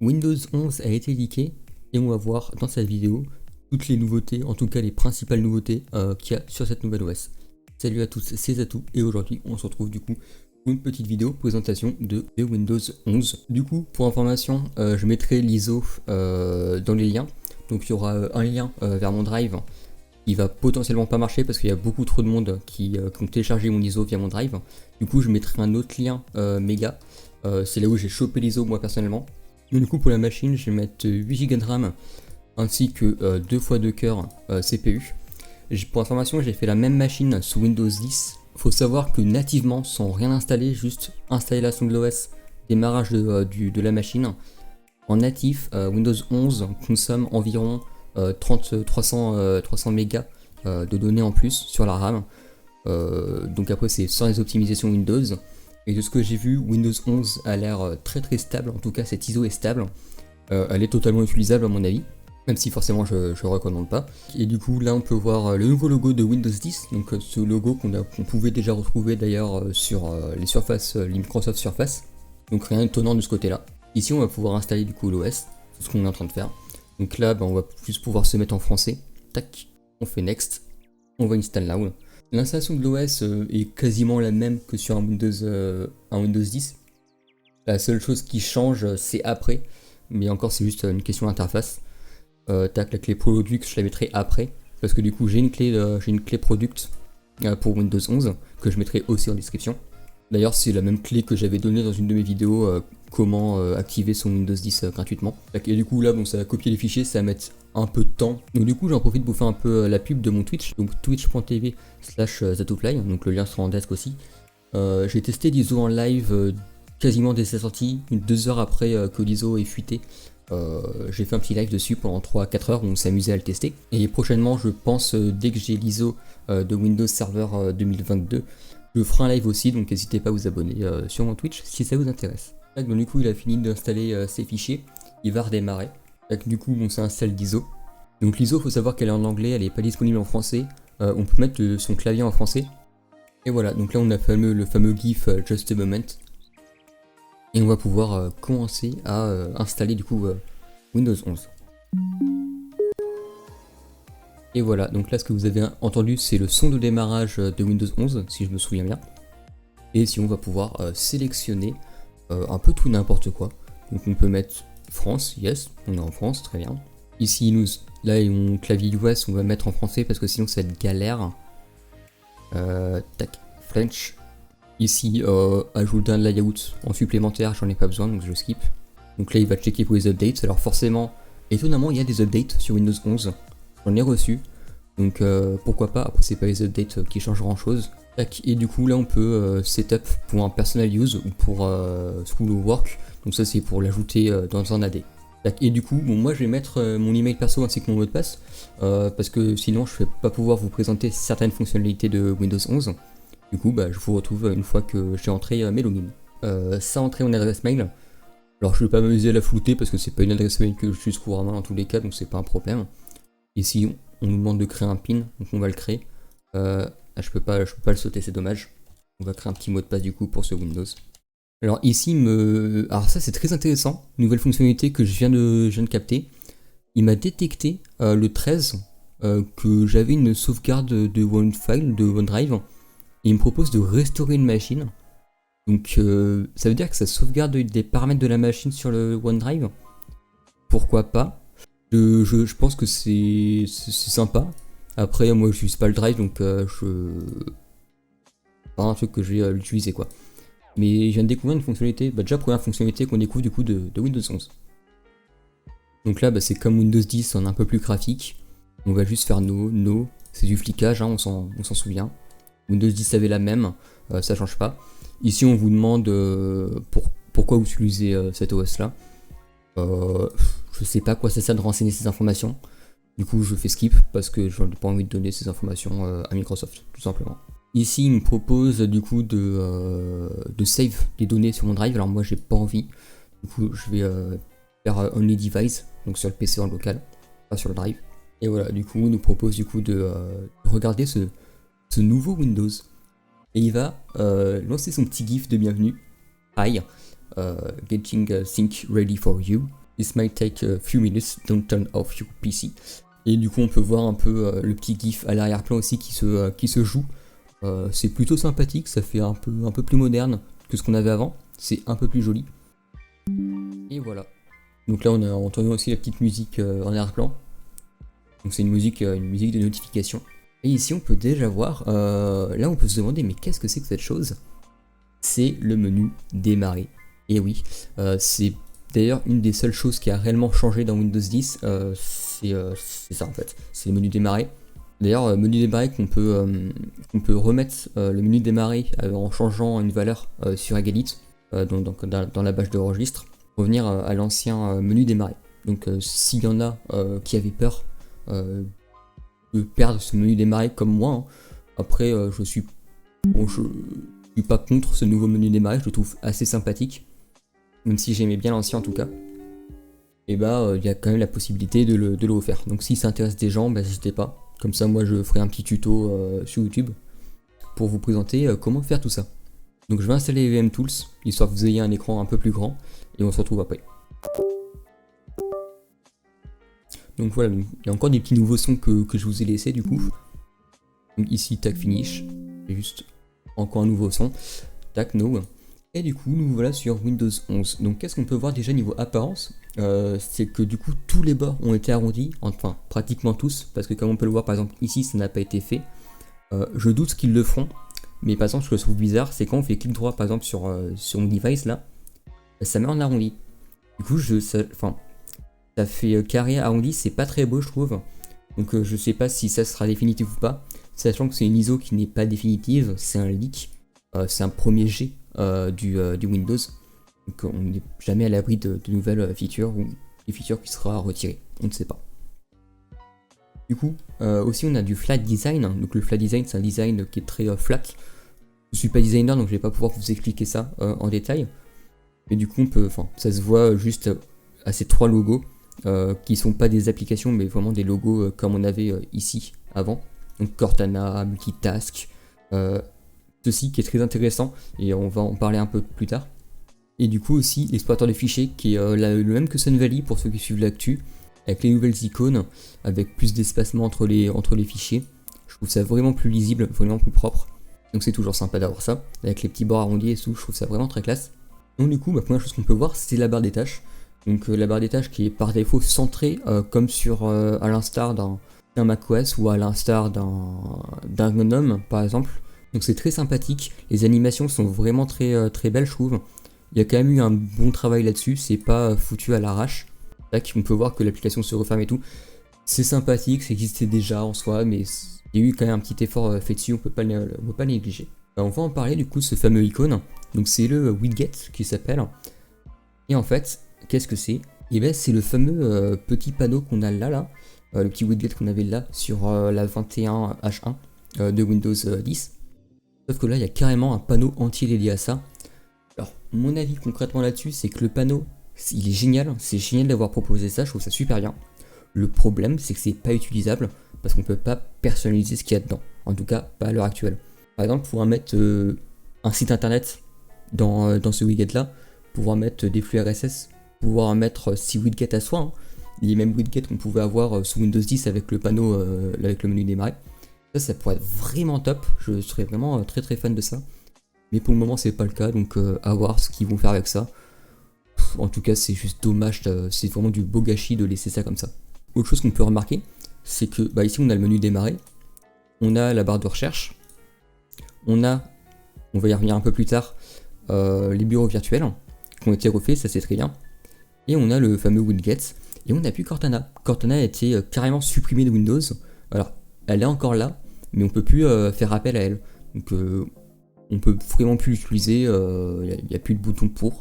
Windows 11 a été leaké et on va voir dans cette vidéo toutes les nouveautés, en tout cas les principales nouveautés qu'il y a sur cette nouvelle OS. Salut à tous, c'est Zatou et aujourd'hui on se retrouve du coup pour une petite vidéo présentation de Windows 11. Du coup pour information, je mettrai l'ISO dans les liens. Donc il y aura un lien vers mon drive qui va potentiellement pas marcher parce qu'il y a beaucoup trop de monde qui ont téléchargé mon ISO via mon drive. Du coup je mettrai un autre lien méga, c'est là où j'ai chopé l'ISO moi personnellement. Donc, du coup pour la machine je vais mettre 8 Go de RAM ainsi que 2 x 2 cœurs CPU. Pour information j'ai fait la même machine sous Windows 10. Faut savoir que nativement sans rien installer, juste installation de l'OS, démarrage de la machine, en natif Windows 11 consomme environ 300 mégas de données en plus sur la RAM. Donc après c'est sans les optimisations Windows. Et de ce que j'ai vu, Windows 11 a l'air très stable, en tout cas cette ISO est stable. Elle est totalement utilisable à mon avis, même si forcément je ne recommande pas. Et du coup là on peut voir le nouveau logo de Windows 10, donc ce logo qu'on pouvait déjà retrouver d'ailleurs sur les surfaces, les Microsoft Surface. Donc rien d'étonnant de ce côté là. Ici on va pouvoir installer du coup l'OS, c'est ce qu'on est en train de faire. Donc là on va juste pouvoir se mettre en français. Tac, on fait Next, on va Install Now. L'installation de l'OS est quasiment la même que sur un Windows 10. La seule chose qui change c'est après, mais encore c'est juste une question d'interface. Tac, la clé product je la mettrai après, parce que du coup j'ai une clé product pour Windows 11 que je mettrai aussi en description. D'ailleurs c'est la même clé que j'avais donnée dans une de mes vidéos, comment activer son Windows 10 gratuitement. Et du coup là bon ça va copier les fichiers, ça va mettre un peu de temps. Donc du coup j'en profite pour faire un peu la pub de mon Twitch, donc twitch.tv/Zatofly, donc le lien sera en desk aussi. J'ai testé l'ISO en live quasiment dès sa sortie, 2 heures après que l'ISO ait fuité. J'ai fait un petit live dessus pendant 3-4 heures où on s'amusait à le tester. Et prochainement je pense dès que j'ai l'ISO de Windows Server 2022, je ferai un live aussi, donc n'hésitez pas à vous abonner sur mon Twitch si ça vous intéresse. Donc du coup il a fini d'installer ses fichiers, il va redémarrer. Donc, du coup on s'installe l'ISO. Donc l'ISO faut savoir qu'elle est en anglais, elle n'est pas disponible en français. On peut mettre son clavier en français. Et voilà, donc là on a le fameux GIF Just a Moment. Et on va pouvoir commencer à installer du coup Windows 11. Et voilà, donc là ce que vous avez entendu c'est le son de démarrage de Windows 11 si je me souviens bien. Et si on va pouvoir sélectionner un peu tout n'importe quoi. Donc on peut mettre France, yes, on est en France, très bien. Ici là mon clavier US on va mettre en français parce que sinon ça va être galère. Tac, French. Ici ajouter un layout en supplémentaire, j'en ai pas besoin donc je skip. Donc là il va checker pour les updates. Alors forcément, étonnamment il y a des updates sur Windows 11. J'en ai reçu. Donc pourquoi pas, après c'est pas les updates qui changent grand chose. Et du coup là on peut setup pour un personal use ou pour school work. Donc ça c'est pour l'ajouter dans un AD. Et du coup bon, moi je vais mettre mon email perso ainsi que mon mot de passe. Parce que sinon je vais pas pouvoir vous présenter certaines fonctionnalités de Windows 11. Du coup bah, je vous retrouve une fois que j'ai entré mes logins. Ça entré mon adresse mail. Alors je vais pas m'amuser à la flouter parce que c'est pas une adresse mail que j'utilise couramment dans tous les cas donc c'est pas un problème. Ici on nous demande de créer un pin donc on va le créer. Je peux pas le sauter, c'est dommage. On va créer un petit mot de passe du coup pour ce Windows. Alors ici alors ça c'est très intéressant, nouvelle fonctionnalité que je viens de capter. Il m'a détecté le 13 que j'avais une sauvegarde de OneFile, de OneDrive, et il me propose de restaurer une machine. Donc ça veut dire que ça sauvegarde des paramètres de la machine sur le OneDrive. Pourquoi pas. Je pense que c'est sympa. Après moi je n'utilise pas le drive donc pas un truc que je vais l'utiliser quoi. Mais je viens de découvrir une fonctionnalité, déjà première fonctionnalité qu'on découvre du coup de Windows 11. Donc là c'est comme Windows 10 en un peu plus graphique. On va juste faire no, c'est du flicage, hein, on s'en souvient. Windows 10 avait la même, ça change pas. Ici on vous demande pourquoi vous utilisez cet OS là. Je sais pas quoi ça sert de renseigner ces informations. Du coup je fais skip parce que je n'ai pas envie de donner ces informations à Microsoft, tout simplement. Ici il me propose du coup de save les données sur mon drive, alors moi j'ai pas envie. Du coup je vais faire only device, donc sur le PC en local, pas sur le drive. Et voilà, du coup il nous propose du coup de regarder ce nouveau Windows. Et il va lancer son petit gif de bienvenue. Hi, getting sync ready for you. This might take a few minutes, don't turn off your PC. Et du coup on peut voir un peu le petit gif à l'arrière-plan aussi qui se joue. C'est plutôt sympathique, ça fait un peu plus moderne que ce qu'on avait avant, c'est un peu plus joli. Et voilà. Donc là on a entendu aussi la petite musique en arrière-plan. Donc c'est une musique de notification. Et ici on peut déjà voir, là on peut se demander mais qu'est-ce que c'est que cette chose? C'est le menu démarrer. Et oui, c'est d'ailleurs une des seules choses qui a réellement changé dans Windows 10, c'est ça en fait, c'est le menu démarrer. D'ailleurs, menu démarrer qu'on peut remettre le menu démarrer en changeant une valeur sur Egalit, dans la bâche de registre, revenir à l'ancien menu démarrer. Donc s'il y en a qui avaient peur de perdre ce menu démarrer comme moi, hein, après je suis pas contre ce nouveau menu démarrer, je le trouve assez sympathique, même si j'aimais bien l'ancien en tout cas. Et bah il y a quand même la possibilité de le refaire. Donc si ça intéresse des gens, bah, n'hésitez pas. Comme ça moi je ferai un petit tuto sur YouTube pour vous présenter comment faire tout ça. Donc je vais installer VM Tools, histoire que vous ayez un écran un peu plus grand, et on se retrouve après. Donc voilà, il y a encore des petits nouveaux sons que je vous ai laissés du coup. Donc ici tag finish, juste encore un nouveau son, tag no. Et du coup nous voilà sur Windows 11. Donc qu'est-ce qu'on peut voir déjà niveau apparence? C'est que du coup tous les bords ont été arrondis, enfin pratiquement tous, parce que comme on peut le voir par exemple ici ça n'a pas été fait. Je doute qu'ils le feront, mais par exemple ce que je trouve bizarre c'est quand on fait clic droit par exemple sur mon device là, ça met en arrondi. Du coup ça fait carré arrondi, c'est pas très beau je trouve. Donc je sais pas si ça sera définitif ou pas, sachant que c'est une ISO qui n'est pas définitive, c'est un leak, c'est un premier jet du Windows. Donc on n'est jamais à l'abri de nouvelles features ou des features qui sera retirées, on ne sait pas. Du coup, aussi on a du flat design, donc le flat design c'est un design qui est très flat. Je suis pas designer donc je vais pas pouvoir vous expliquer ça en détail. Mais du coup ça se voit juste à ces trois logos qui sont pas des applications mais vraiment des logos comme on avait ici avant. Donc Cortana, Multitask, ceci qui est très intéressant et on va en parler un peu plus tard. Et du coup aussi l'explorateur de fichiers qui est le même que Sun Valley pour ceux qui suivent l'actu, avec les nouvelles icônes, avec plus d'espacement entre les fichiers. Je trouve ça vraiment plus lisible, vraiment plus propre. Donc c'est toujours sympa d'avoir ça, avec les petits bords arrondis et tout, je trouve ça vraiment très classe. Donc du coup, la première chose qu'on peut voir, c'est la barre des tâches. Donc la barre des tâches qui est par défaut centrée, comme à l'instar d'un macOS ou à l'instar d'un GNOME par exemple. Donc c'est très sympathique, les animations sont vraiment très belles je trouve. Il y a quand même eu un bon travail là-dessus, c'est pas foutu à l'arrache. Là, on peut voir que l'application se referme et tout. C'est sympathique, ça existait déjà en soi, mais il y a eu quand même un petit effort fait dessus, on peut pas le négliger. On va en parler du coup de ce fameux icône. Donc c'est le widget qui s'appelle. Et en fait, qu'est-ce que c'est? Et bien c'est le fameux petit panneau qu'on a là, le petit widget qu'on avait là sur la 21H1 de Windows 10. Sauf que là, il y a carrément un panneau entier dédié à ça. Alors, mon avis concrètement là-dessus, c'est que le panneau, il est génial, c'est génial d'avoir proposé ça, je trouve ça super bien. Le problème, c'est que c'est pas utilisable, parce qu'on peut pas personnaliser ce qu'il y a dedans, en tout cas pas à l'heure actuelle. Par exemple, pouvoir mettre un site internet dans ce widget-là, pouvoir mettre des flux RSS, pouvoir mettre 6 widgets à soi, hein, les mêmes widgets qu'on pouvait avoir sous Windows 10 avec le panneau, avec le menu démarrer. Ça pourrait être vraiment top, je serais vraiment très fan de ça. Mais pour le moment c'est pas le cas, donc à voir ce qu'ils vont faire avec ça. En tout cas c'est juste dommage, c'est vraiment du beau gâchis de laisser ça comme ça. Autre chose qu'on peut remarquer, c'est que ici on a le menu démarrer, on a la barre de recherche, on va y revenir un peu plus tard, les bureaux virtuels qui ont été refaits, ça c'est très bien. Et on a le fameux widget, et on n'a plus Cortana. Cortana a été carrément supprimée de Windows. Alors elle est encore là, mais on peut plus faire appel à elle. Donc on peut vraiment plus l'utiliser, il n'y a plus de bouton pour.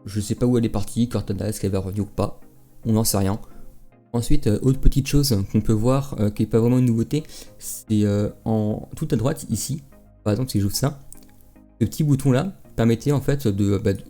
Je sais pas où elle est partie, Cortana, est-ce qu'elle va revenir ou pas, on n'en sait rien. Ensuite, autre petite chose qu'on peut voir, qui n'est pas vraiment une nouveauté, c'est en tout à droite ici, par exemple si j'ouvre ça, ce petit bouton là permettait en fait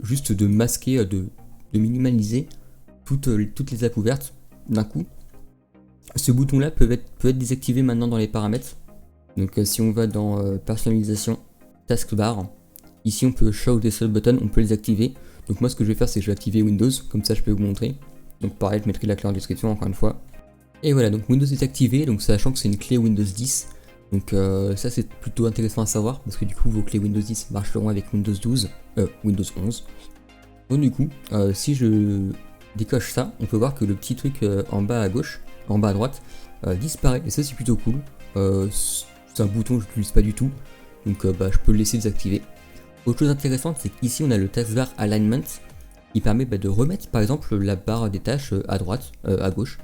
juste de masquer, de minimaliser toutes les apps ouvertes d'un coup. Ce bouton là peut être désactivé maintenant dans les paramètres. Donc si on va dans personnalisation, taskbar, ici on peut show the sub button, on peut les activer. Donc moi ce que je vais faire c'est que je vais activer Windows, comme ça je peux vous montrer. Donc pareil, je mettrai la clé en description encore une fois. Et voilà, donc Windows est activé, donc sachant que c'est une clé Windows 10. Donc ça c'est plutôt intéressant à savoir, parce que du coup vos clés Windows 10 marcheront avec Windows 12, Windows 11. Donc du coup, si je décoche ça, on peut voir que le petit truc en bas à gauche, en bas à droite, disparaît, et ça c'est plutôt cool. C'est un bouton que je n'utilise pas du tout, donc je peux le laisser désactiver. Autre chose intéressante, c'est qu'ici on a le taskbar Alignment, qui permet de remettre par exemple la barre des tâches à droite, à gauche.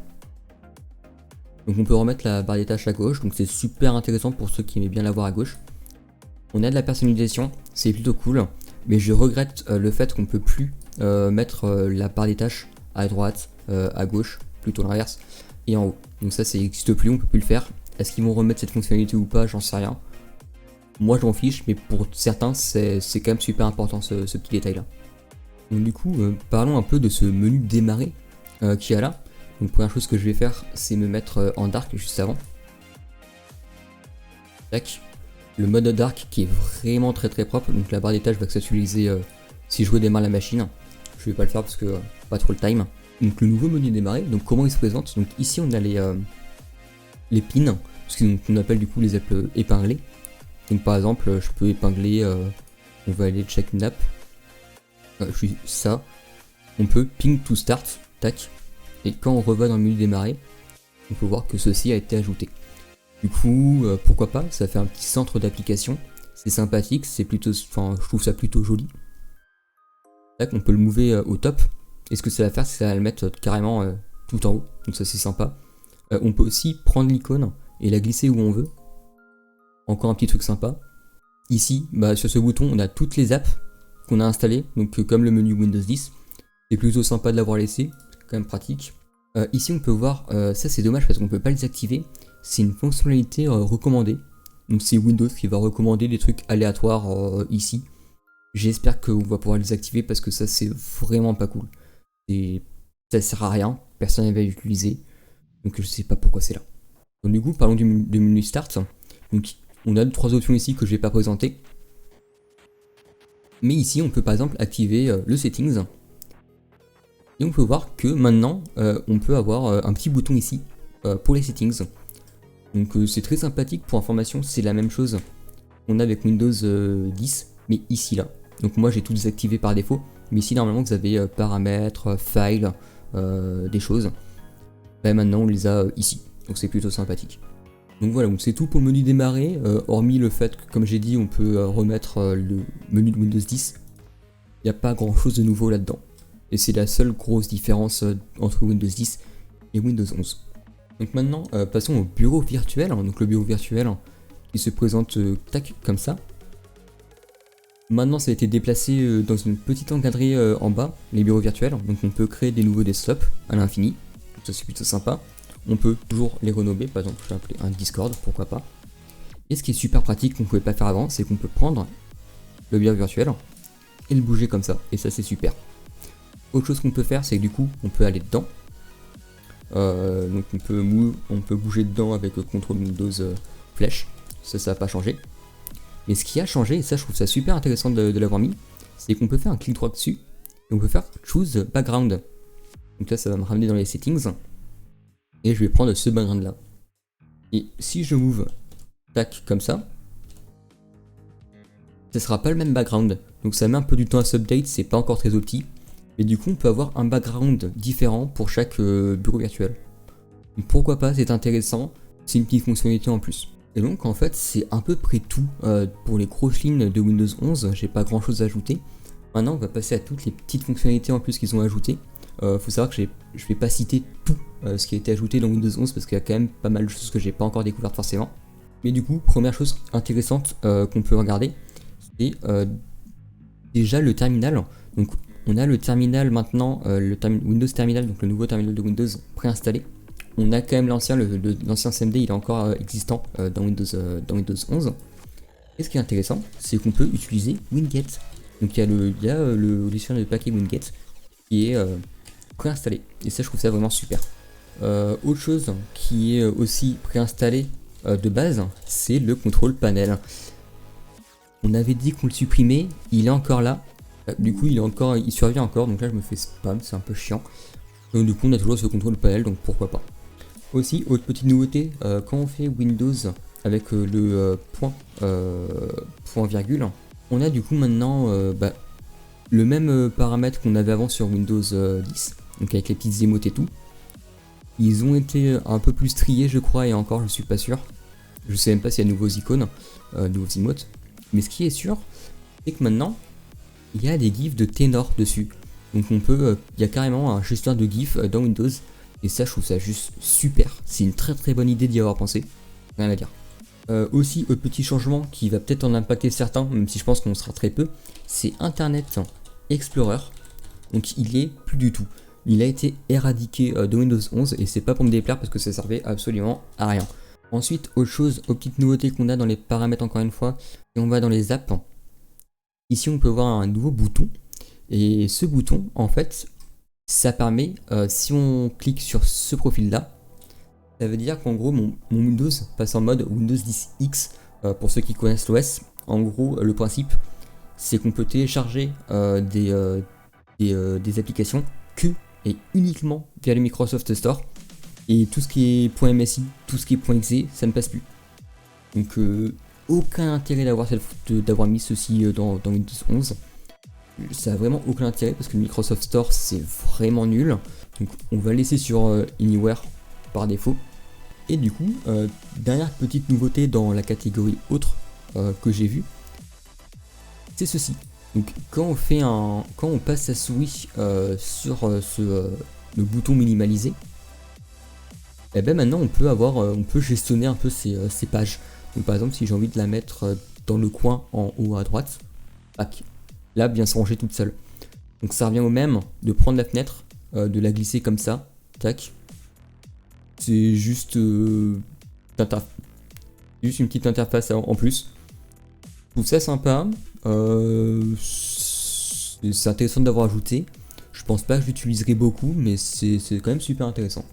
Donc on peut remettre la barre des tâches à gauche, donc c'est super intéressant pour ceux qui aiment bien la voir à gauche. On a de la personnalisation, c'est plutôt cool, mais je regrette le fait qu'on ne peut plus mettre la barre des tâches à droite, à gauche, plutôt l'inverse, et en haut. Donc ça n'existe plus, on peut plus le faire. Est-ce qu'ils vont remettre cette fonctionnalité ou pas, j'en sais rien. Moi je m'en fiche, mais pour certains c'est quand même super important ce petit détail là. Donc du coup, parlons un peu de ce menu démarrer qu'il y a là. Donc première chose que je vais faire, c'est me mettre en dark juste avant. Tac. Le mode dark qui est vraiment très propre, donc la barre des tâches va s'actualiser si je redémarre la machine. Je vais pas le faire parce que pas trop le time. Donc le nouveau menu démarrer, donc comment il se présente. Donc ici on a les pins, ce qu'on appelle du coup les apps épinglées. Donc par exemple je peux épingler, on va aller check une app. Je suis ça. On peut ping to start, tac. Et quand on revient dans le menu démarrer, on peut voir que ceci a été ajouté. Du coup, pourquoi pas, ça fait un petit centre d'application. C'est sympathique, c'est plutôt, enfin, je trouve ça plutôt joli. Tac, on peut le mover au top. Et ce que ça va faire, c'est que ça va le mettre carrément tout en haut. Donc ça c'est sympa. On peut aussi prendre l'icône et la glisser où on veut. Encore un petit truc sympa. Ici, sur ce bouton, on a toutes les apps qu'on a installées. Donc comme le menu Windows 10. C'est plutôt sympa de l'avoir laissé. C'est quand même pratique. Ici on peut voir, ça c'est dommage parce qu'on peut pas les activer. C'est une fonctionnalité recommandée. Donc c'est Windows qui va recommander des trucs aléatoires ici. J'espère qu'on va pouvoir les activer parce que ça c'est vraiment pas cool. Et ça sert à rien, personne ne va l'utiliser. Donc je sais pas pourquoi c'est là. Donc du coup parlons du menu Start. Donc on a 3 options ici que je vais pas présenter. Mais ici on peut par exemple activer le Settings. Et on peut voir que maintenant on peut avoir un petit bouton ici pour les settings. Donc c'est très sympathique, pour information c'est la même chose qu'on a avec Windows 10 mais ici là. Donc moi j'ai tout désactivé par défaut, mais ici normalement vous avez paramètres, files, des choses. Maintenant on les a ici, donc c'est plutôt sympathique. Donc voilà, donc c'est tout pour le menu démarrer, hormis le fait que comme j'ai dit on peut remettre le menu de Windows 10. Il n'y a pas grand chose de nouveau là-dedans. Et c'est la seule grosse différence entre Windows 10 et Windows 11. Donc maintenant, passons au bureau virtuel. Donc le bureau virtuel qui se présente tac comme ça. Maintenant, ça a été déplacé dans une petite encadrée en bas, les bureaux virtuels. Donc on peut créer des nouveaux desktops à l'infini. Ça c'est plutôt sympa. On peut toujours les renommer. Par exemple, je vais appeler un Discord, pourquoi pas. Et ce qui est super pratique qu'on ne pouvait pas faire avant, c'est qu'on peut prendre le bureau virtuel et le bouger comme ça. Et ça c'est super. Autre chose qu'on peut faire, c'est que du coup, on peut aller dedans. Donc on peut bouger dedans avec le contrôle Windows flèche. Ça n'a pas changé. Mais ce qui a changé, et ça je trouve ça super intéressant de l'avoir mis, c'est qu'on peut faire un clic droit dessus. Et on peut faire Choose Background. Donc là, ça va me ramener dans les settings. Et je vais prendre ce background là. Et si je move, tac, comme ça, ça sera pas le même background. Donc ça met un peu du temps à s'update, c'est pas encore très opti. Et du coup on peut avoir un background différent pour chaque bureau virtuel. Donc pourquoi pas, c'est intéressant, c'est une petite fonctionnalité en plus. Et donc en fait c'est à peu près tout pour les grosses lignes de Windows 11, j'ai pas grand chose à ajouter. Maintenant on va passer à toutes les petites fonctionnalités en plus qu'ils ont ajoutées. Faut savoir que je vais pas citer tout ce qui a été ajouté dans Windows 11 parce qu'il y a quand même pas mal de choses que j'ai pas encore découvertes forcément. Mais du coup, première chose intéressante qu'on peut regarder, c'est déjà le terminal. Donc on a le terminal maintenant, Windows Terminal, donc le nouveau terminal de Windows préinstallé. On a quand même l'ancien, l'ancien CMD, il est encore existant dans Windows 11. Et ce qui est intéressant, c'est qu'on peut utiliser Winget. Donc il y a le logiciel de paquet Winget qui est préinstallé. Et ça, je trouve ça vraiment super. Autre chose qui est aussi préinstallé de base, c'est le contrôle panel. On avait dit qu'on le supprimait, il est encore là. Du coup il survit encore, donc là je me fais spam, c'est un peu chiant. Donc du coup on a toujours ce contrôle panel, donc pourquoi pas. Aussi, autre petite nouveauté, quand on fait Windows avec le point virgule, on a du coup maintenant le même paramètre qu'on avait avant sur Windows 10, donc avec les petites émotes et tout. Ils ont été un peu plus triés je crois, et encore je suis pas sûr. Je sais même pas s'il y a de nouveaux icônes, nouveaux emotes. Mais ce qui est sûr, c'est que maintenant, il y a des gifs de ténor dessus. Donc on peut, il y a carrément un gestionnaire de gifs dans Windows. Et ça, je trouve ça juste super. C'est une très très bonne idée d'y avoir pensé. Rien à dire. Aussi, autre petit changement qui va peut-être en impacter certains, même si je pense qu'on sera très peu, c'est Internet Explorer. Donc il est plus du tout. Il a été éradiqué de Windows 11 et c'est pas pour me déplaire parce que ça servait absolument à rien. Ensuite, autre chose, aux petites nouveautés qu'on a dans les paramètres encore une fois, et on va dans les apps. Ici, on peut voir un nouveau bouton. Et ce bouton, en fait, ça permet, si on clique sur ce profil-là, ça veut dire qu'en gros, mon Windows passe en mode Windows 10X, pour ceux qui connaissent l'OS. En gros, le principe, c'est qu'on peut télécharger des applications que et uniquement via le Microsoft Store. Et tout ce qui est .msi, tout ce qui est .exe, ça ne passe plus. Donc aucun intérêt d'avoir mis ceci dans Windows 11. Ça a vraiment aucun intérêt parce que le Microsoft Store c'est vraiment nul. Donc on va laisser sur Anywhere par défaut. Et du coup, dernière petite nouveauté dans la catégorie autre que j'ai vu, c'est ceci. Donc quand on passe la souris sur le bouton minimalisé, et ben maintenant on peut gestionner un peu ces pages. Donc par exemple si j'ai envie de la mettre dans le coin en haut à droite, tac, là bien se ranger toute seule. Donc ça revient au même de prendre la fenêtre, de la glisser comme ça, tac. C'est juste une petite interface en plus. Je trouve ça sympa. C'est intéressant d'avoir ajouté. Je pense pas que je l'utiliserai beaucoup, mais c'est quand même super intéressant.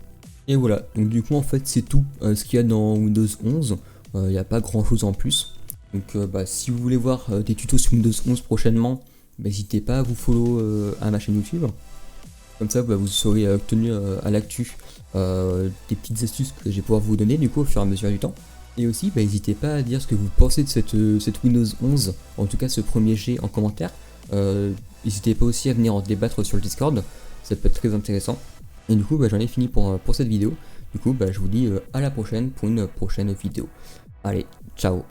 Et voilà, donc du coup en fait c'est tout ce qu'il y a dans Windows 11. Il n'y a pas grand chose en plus. Donc si vous voulez voir des tutos sur Windows 11 prochainement, n'hésitez pas à vous follow à ma chaîne YouTube. Comme ça vous serez tenu à l'actu des petites astuces que je vais pouvoir vous donner du coup au fur et à mesure du temps. Et aussi n'hésitez pas à dire ce que vous pensez de cette Windows 11, en tout cas ce premier jet en commentaire. N'hésitez pas aussi à venir en débattre sur le Discord, ça peut être très intéressant. Et du coup j'en ai fini pour cette vidéo. Du coup je vous dis à la prochaine pour une prochaine vidéo. Allez, ciao.